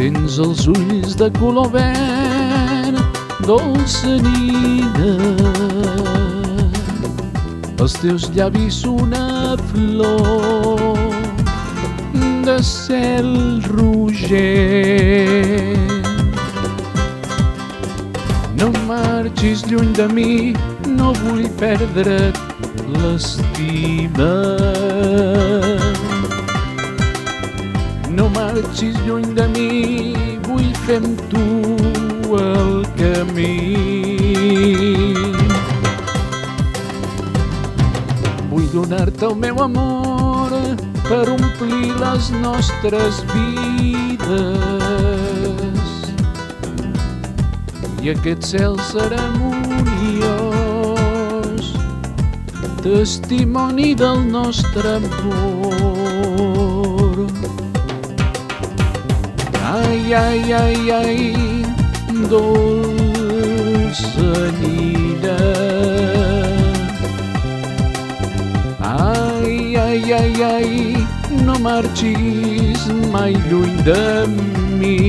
Tens els ulls de color verd, dolça nina. Els teus llavis una flor de cel rogent. No marxis lluny de mi, no vull perdre't l'estima. No marxis lluny de mi, vull fer amb tu el camí. Vull donar-te el meu amor per omplir les nostres vides, i aquest cel ceremoniós, testimoni del nostre amor. Ai, ai, ai, ai, dolça nina. Ai, ai, ai, ai, no marxis mai lluny de mi.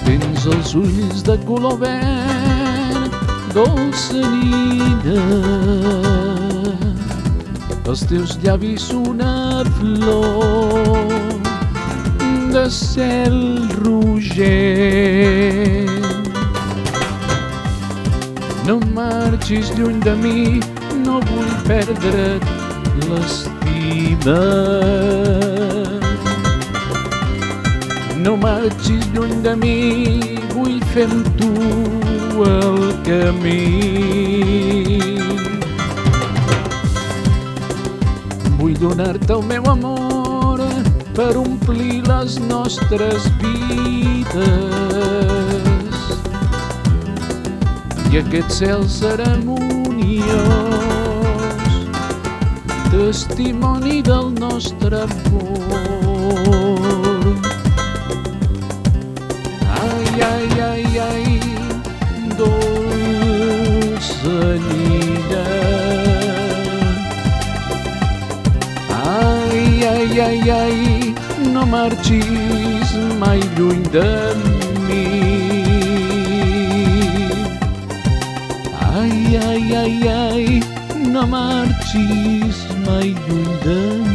Tens els ulls de color verd, dolça nina. Els teus llavis una flor de cel rogent. No marxis lluny de mi, no vull perdre't l'estima. No marxis lluny de mi, vull fer amb tu el camí. Vull donar-te el meu amor per omplir les nostres vides, i aquest cel ceremoniós, testimoni del nostre amor. Ai, ai, ai, ai, dolça nina. Ai, ai, ai, ai, no marxis mai lluny de mi. Ai, ai, ai, ai, no marxis mai lluny de mi.